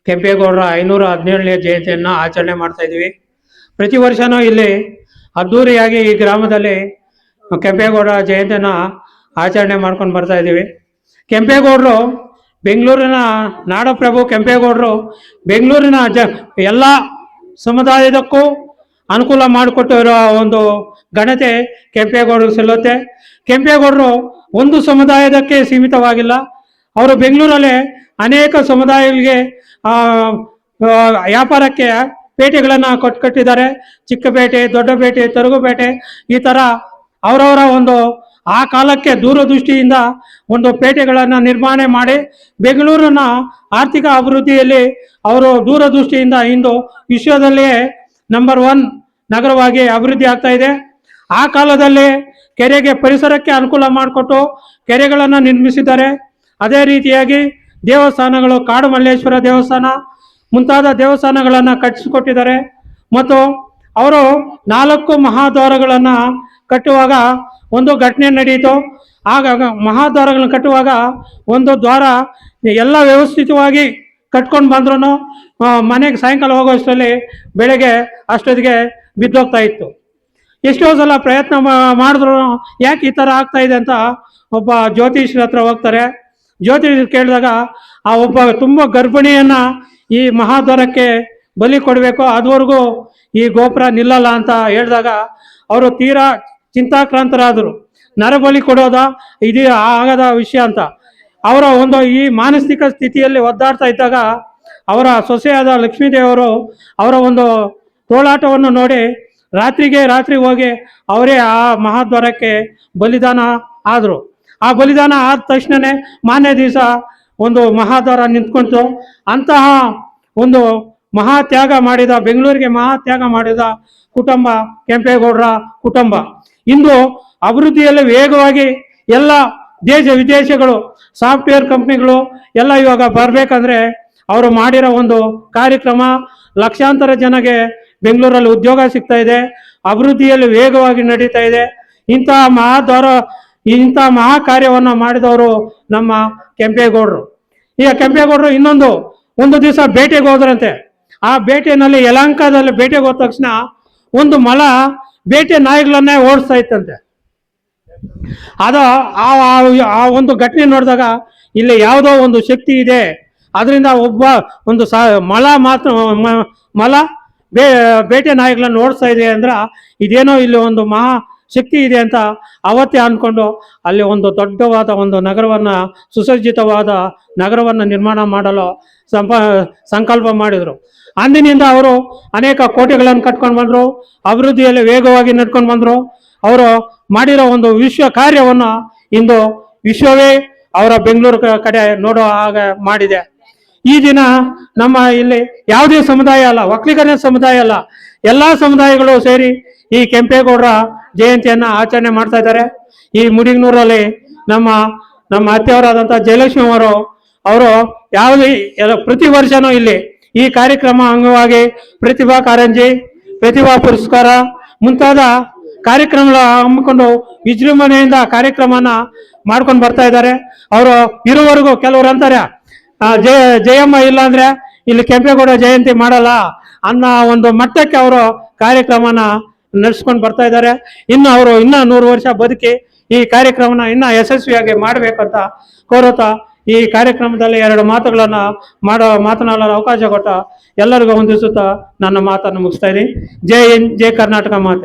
ಕೆಂಪೇಗೌಡರ 517ನೇ ಜಯಂತಿಯನ್ನು ಆಚರಣೆ ಮಾಡ್ತಾ ಇದ್ದೀವಿ. ಪ್ರತಿ ವರ್ಷವೂ ಇಲ್ಲಿ ಅದ್ಧೂರಿಯಾಗಿ ಈ ಗ್ರಾಮದಲ್ಲಿ ಕೆಂಪೇಗೌಡರ ಜಯಂತಿಯನ್ನು ಆಚರಣೆ ಮಾಡ್ಕೊಂಡು ಬರ್ತಾ ಇದ್ದೀವಿ. ಕೆಂಪೇಗೌಡರು ಬೆಂಗಳೂರಿನ ನಾಡಪ್ರಭು. ಕೆಂಪೇಗೌಡರು ಬೆಂಗಳೂರಿನ ಎಲ್ಲ ಸಮುದಾಯದಕ್ಕೂ ಅನುಕೂಲ ಮಾಡಿಕೊಟ್ಟಿರೋ ಒಂದು ಘನತೆ ಕೆಂಪೇಗೌಡರಿಗೆ ಸಲ್ಲುತ್ತೆ. ಕೆಂಪೇಗೌಡರು ಒಂದು ಸಮುದಾಯದಕ್ಕೆ ಸೀಮಿತವಾಗಿಲ್ಲ. ಅವರು ಬೆಂಗಳೂರಲ್ಲೇ ಅನೇಕ ಸಮುದಾಯಗಳಿಗೆ ವ್ಯಾಪಾರಕ್ಕೆ ಪೇಟೆಗಳನ್ನು ಕಟ್ಟಿದ್ದಾರೆ. ಚಿಕ್ಕಪೇಟೆ, ದೊಡ್ಡಪೇಟೆ, ತರಗುಪೇಟೆ, ಈ ಥರ ಅವರವರ ಒಂದು ಆ ಕಾಲಕ್ಕೆ ದೂರದೃಷ್ಟಿಯಿಂದ ಒಂದು ಪೇಟೆಗಳನ್ನು ನಿರ್ಮಾಣ ಮಾಡಿ ಬೆಂಗಳೂರಿನ ಆರ್ಥಿಕ ಅಭಿವೃದ್ಧಿಯಲ್ಲಿ ಅವರು ದೂರದೃಷ್ಟಿಯಿಂದ ಇಂದು ವಿಶ್ವದಲ್ಲಿಯೇ ನಂಬರ್ 1 ನಗರವಾಗಿ ಅಭಿವೃದ್ಧಿ ಆಗ್ತಾ ಇದೆ. ಆ ಕಾಲದಲ್ಲಿ ಕೆರೆಗೆ ಪರಿಸರಕ್ಕೆ ಅನುಕೂಲ ಮಾಡಿಕೊಟ್ಟು ಕೆರೆಗಳನ್ನು ನಿರ್ಮಿಸಿದ್ದಾರೆ. ಅದೇ ರೀತಿಯಾಗಿ ದೇವಸ್ಥಾನಗಳು, ಕಾಡು ಮಲ್ಲೇಶ್ವರ ದೇವಸ್ಥಾನ ಮುಂತಾದ ದೇವಸ್ಥಾನಗಳನ್ನು ಕಟ್ಟಿಸಿಕೊಟ್ಟಿದ್ದಾರೆ. ಮತ್ತು ಅವರು 4 ಮಹಾದ್ವಾರಗಳನ್ನು ಕಟ್ಟುವಾಗ ಒಂದು ಘಟನೆ ನಡೆಯಿತು. ಆಗ ಮಹಾದ್ವಾರಗಳನ್ನು ಕಟ್ಟುವಾಗ ಒಂದು ದ್ವಾರ ಎಲ್ಲ ವ್ಯವಸ್ಥಿತವಾಗಿ ಕಟ್ಕೊಂಡು ಬಂದ್ರೂ ಮನೆಗೆ ಸಾಯಂಕಾಲ ಹೋಗೋಷ್ಟರಲ್ಲಿ ಬೆಳಗ್ಗೆ ಅಷ್ಟೊತ್ತಿಗೆ ಬಿದ್ದೋಗ್ತಾ ಇತ್ತು. ಎಷ್ಟೋ ಸಲ ಪ್ರಯತ್ನ ಮಾಡಿದ್ರು ಯಾಕೆ ಈ ಥರ ಆಗ್ತಾ ಇದೆ ಅಂತ ಒಬ್ಬ ಜ್ಯೋತಿಷ್ಯರ ಹತ್ರ ಹೋಗ್ತಾರೆ. ಜ್ಯೋತಿಷ್ಯರು ಕೇಳಿದಾಗ ಆ ಒಬ್ಬ ತುಂಬ ಗರ್ಭಿಣಿಯನ್ನು ಈ ಮಹಾದ್ವಾರಕ್ಕೆ ಬಲಿ ಕೊಡಬೇಕು, ಅದುವರೆಗೂ ಈ ಗೋಪುರ ನಿಲ್ಲಲ್ಲ ಅಂತ ಹೇಳಿದಾಗ ಅವರು ತೀರಾ ಚಿಂತಾಕ್ರಾಂತರಾದರು. ನರಬಲಿ ಕೊಡೋದ ಇದು ಆಗದ ವಿಷಯ ಅಂತ. ಅವರ ಒಂದು ಈ ಮಾನಸಿಕ ಸ್ಥಿತಿಯಲ್ಲಿ ಒದ್ದಾಡ್ತಾ ಇದ್ದಾಗ ಅವರ ಸೊಸೆಯಾದ ಲಕ್ಷ್ಮೀದೇವರು ಅವರ ಒಂದು ತೋಳಾಟವನ್ನು ನೋಡಿ ರಾತ್ರಿ ಹೋಗಿ ಅವರೇ ಆ ಮಹಾದ್ವಾರಕ್ಕೆ ಬಲಿದಾನ ಆದರು. ಆ ಬಲಿದಾನ ಆದ ತಕ್ಷಣವೇ ಮಾನ್ಯ ದಿವಸ ಒಂದು ಮಹಾದ್ವಾರ ನಿಂತ್ಕೊಂತು. ಅಂತಹ ಒಂದು ಮಹಾತ್ಯಾಗ ಮಾಡಿದ, ಬೆಂಗಳೂರಿಗೆ ಮಹಾತ್ಯಾಗ ಮಾಡಿದ ಕುಟುಂಬ ಕೆಂಪೇಗೌಡರ ಕುಟುಂಬ. ಇಂದು ಅಭಿವೃದ್ಧಿಯಲ್ಲಿ ವೇಗವಾಗಿ ಎಲ್ಲ ದೇಶ ವಿದೇಶಗಳು, ಸಾಫ್ಟ್ವೇರ್ ಕಂಪ್ನಿಗಳು ಎಲ್ಲ ಇವಾಗ ಬರಬೇಕಂದ್ರೆ ಅವರು ಮಾಡಿರೋ ಒಂದು ಕಾರ್ಯಕ್ರಮ ಲಕ್ಷಾಂತರ ಜನಗೆ ಬೆಂಗಳೂರಲ್ಲಿ ಉದ್ಯೋಗ ಸಿಗ್ತಾ ಇದೆ. ಅಭಿವೃದ್ಧಿಯಲ್ಲಿ ವೇಗವಾಗಿ ನಡೀತಾ ಇದೆ. ಇಂಥ ಮಹಾ ಕಾರ್ಯವನ್ನು ಮಾಡಿದವರು ನಮ್ಮ ಕೆಂಪೇಗೌಡರು. ಈಗ ಕೆಂಪೇಗೌಡರು ಒಂದು ದಿವಸ ಬೇಟೆಗೆ ಹೋದ್ರಂತೆ. ಆ ಬೇಟೆನಲ್ಲಿ ಯಲಹಂಕದಲ್ಲಿ ಬೇಟೆಗೆ ಹೋದ ತಕ್ಷಣ ಒಂದು ಮೊಲ ಬೇಟೆ ನಾಯಿಗಳನ್ನೇ ಓಡಿಸ್ತಾ ಇತ್ತಂತೆ. ಅದು ಆ ಒಂದು ಘಟನೆ ನೋಡಿದಾಗ ಇಲ್ಲಿ ಯಾವುದೋ ಒಂದು ಶಕ್ತಿ ಇದೆ, ಅದರಿಂದ ಮೊಲ ಬೇಟೆ ನಾಯಿಗಳನ್ನ ಓಡಿಸ್ತಾ ಇದೆ ಅಂದ್ರೆ ಇದೇನೋ ಇಲ್ಲಿ ಒಂದು ಮಹಾ ಶಕ್ತಿ ಇದೆ ಅಂತ ಅವತ್ತೇ ಅಂದ್ಕೊಂಡು ಅಲ್ಲಿ ಒಂದು ದೊಡ್ಡವಾದ ಒಂದು ನಗರವನ್ನು, ಸುಸಜ್ಜಿತವಾದ ನಗರವನ್ನು ನಿರ್ಮಾಣ ಮಾಡಲು ಸಂಕಲ್ಪ ಮಾಡಿದರು. ಅಂದಿನಿಂದ ಅವರು ಅನೇಕ ಕೋಟೆಗಳನ್ನು ಕಟ್ಕೊಂಡು ಬಂದರು. ಅಭಿವೃದ್ಧಿಯಲ್ಲಿ ವೇಗವಾಗಿ ನಡ್ಕೊಂಡು ಬಂದರು. ಅವರು ಮಾಡಿರೋ ಒಂದು ವಿಶ್ವ ಕಾರ್ಯವನ್ನು ಇಂದು ವಿಶ್ವವೇ ಅವರ ಬೆಂಗಳೂರು ಕಡೆ ನೋಡೋ ಹಾಗೆ ಮಾಡಿದೆ. ಈ ದಿನ ನಮ್ಮ ಇಲ್ಲಿ ಯಾವುದೇ ಸಮುದಾಯ ಅಲ್ಲ, ಒಕ್ಕಲಿಗರ ಸಮುದಾಯ ಅಲ್ಲ, ಎಲ್ಲ ಸಮುದಾಯಗಳು ಸೇರಿ ಈ ಕೆಂಪೇಗೌಡರ ಜಯಂತಿಯನ್ನು ಆಚರಣೆ ಮಾಡ್ತಾ ಇದ್ದಾರೆ. ಈ ಮುಡಿಗನೂರಲ್ಲಿ ನಮ್ಮ ಅತ್ತೆಯವರಾದಂಥ ಜಯಲಕ್ಷ್ಮಿ ಅವರು ಪ್ರತಿ ವರ್ಷನೂ ಇಲ್ಲಿ ಈ ಕಾರ್ಯಕ್ರಮ ಅಂಗವಾಗಿ ಪ್ರತಿಭಾ ಕಾರಂಜಿ, ಪ್ರತಿಭಾ ಪುರಸ್ಕಾರ ಮುಂತಾದ ಕಾರ್ಯಕ್ರಮಗಳ ಹಮ್ಮಿಕೊಂಡು ವಿಜೃಂಭಣೆಯಿಂದ ಕಾರ್ಯಕ್ರಮನ ಮಾಡ್ಕೊಂಡು ಬರ್ತಾ ಇದ್ದಾರೆ. ಅವರು ಇರುವವರೆಗೂ ಕೆಲವರು ಅಂತಾರೆ ಜಯಮ್ಮ ಇಲ್ಲ ಅಂದ್ರೆ ಇಲ್ಲಿ ಕೆಂಪೇಗೌಡ ಜಯಂತಿ ಮಾಡಲ್ಲ ಅನ್ನೋ ಒಂದು ಮಟ್ಟಕ್ಕೆ ಅವರು ಕಾರ್ಯಕ್ರಮನ ನಡೆಸ್ಕೊಂಡು ಬರ್ತಾ ಇದ್ದಾರೆ. ಅವರು 100 ವರ್ಷ ಬದುಕಿ ಈ ಕಾರ್ಯಕ್ರಮನ ಯಶಸ್ವಿಯಾಗಿ ಮಾಡಬೇಕಂತ ಕೋರುತ್ತಾ ಈ ಕಾರ್ಯಕ್ರಮದಲ್ಲಿ 2 ಮಾತುಗಳನ್ನು ಮಾತನಾಡಲು ಅವಕಾಶ ಕೊಟ್ಟ ಎಲ್ಲರಿಗೂ ಹೊಂದಿಸುತ್ತಾ ನನ್ನ ಮಾತನ್ನು ಮುಗಿಸ್ತಾ ಇದ್ದೀನಿ. ಜೈ ಹಿಂದ್, ಜೈ ಕರ್ನಾಟಕ ಮಾತೆ.